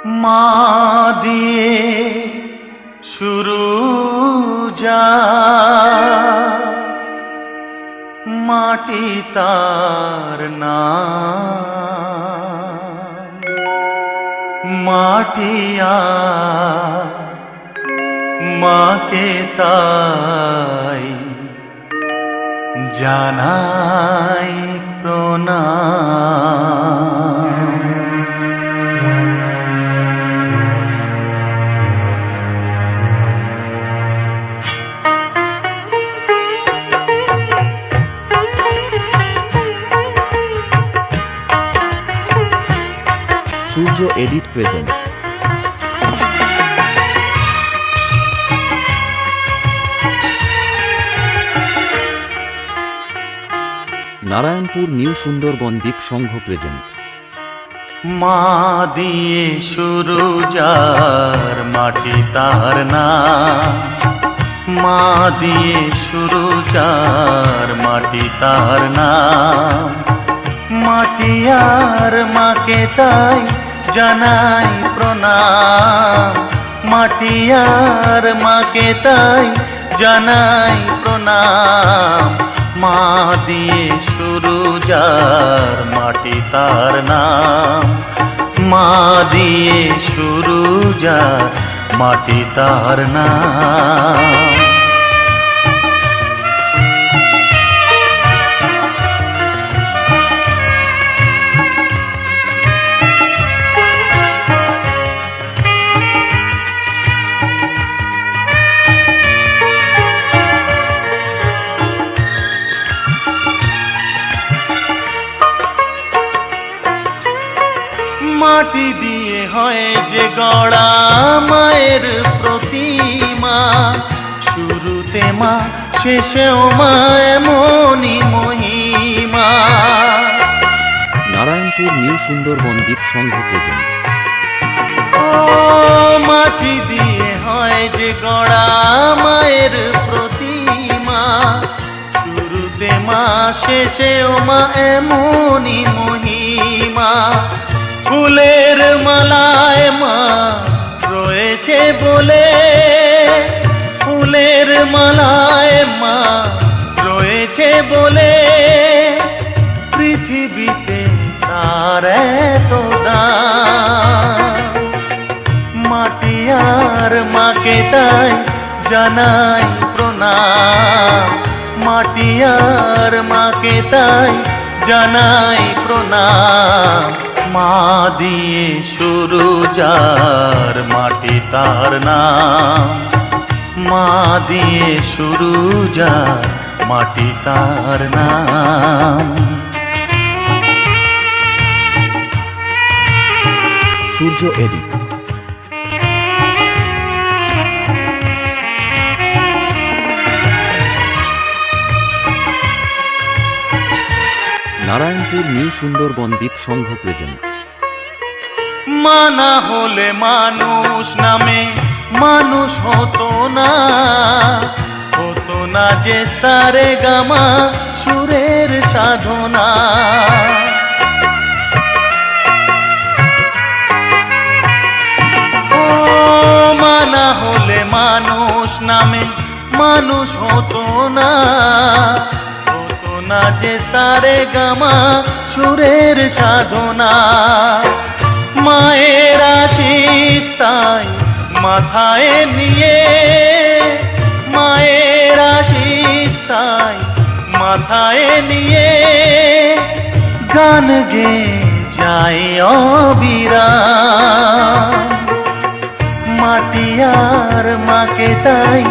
মা দিয়ে শুরু যা মাটি তার নাম, মাটিয়া মাকে তাই জানাই প্রণাম। Surya edit present. Narayanpur new Sundarban দ্বীপ সংঘ প্রেজেন্ট। মা দিয়ে শুরু যার মাটি তার নাম, মা দিয়ে শুরু যার মাটি তার নাম, মাটি আর মাকে তাই জানাই প্রণাম, মাটি আর মাকে তাই জানাই প্রণাম। মা দিয়ে শুরু যার মাটি তার নাম, মা দিয়ে শুরু যার মাটি তার নাম। মাটি দিয়ে হয় যে গড়া মায়ের প্রতিমা, শুরুতে মা শেষেও মা এমনই মহিমা। নারায়ণপুর নিউ সুন্দরবন দ্বীপ সংঘ প্রেজেন্ট। ও মাটি দিয়ে হয় যে গড়া মায়ের প্রতিমা, শুরুতে মা শেষেও মা এমনই মহিমা। ফুলের মালায় মা রয়েছে বলে, ফুলের মালায় মা রয়েছে বলে, পৃথিবীতে তার এত দাম। মাটি আর মাকে তাই জানাই প্রণাম, মাটি আর মাকে তাই জানাই প্রণাম। মা দিয়ে শুরু যার মাটি তার নাম, মা দিয়ে শুরু যার মাটি তার নাম। সূর্য এডিট। নারায়ণপুর নিউ সুন্দরবন দ্বীপ সংঘ প্রেজেন্ট। মানা হলে মানুষ নামে মানুষ হতো না, হতো না যে সারে গামা সুরের সাধনা। ও মানা হলে মানুষ নামে মানুষ হতো না, না যে সারে গামা সুরের সাধনা। মায়ের আশিস তাই মাথায় নিয়ে, মায়ের আশিস তাই মাথায় নিয়ে, গান গে যায় অবিরাম। মাটি আর মাকে তাই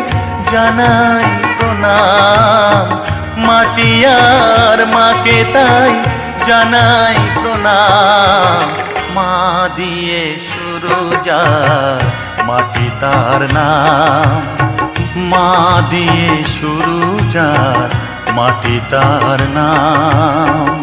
জানাই প্রণাম, মাটি আর মাকে তাই জানাই প্রণাম। মা দিয়ে শুরু যার মাটি তার নাম, মা দিয়ে শুরু যার মাটি তার নাম।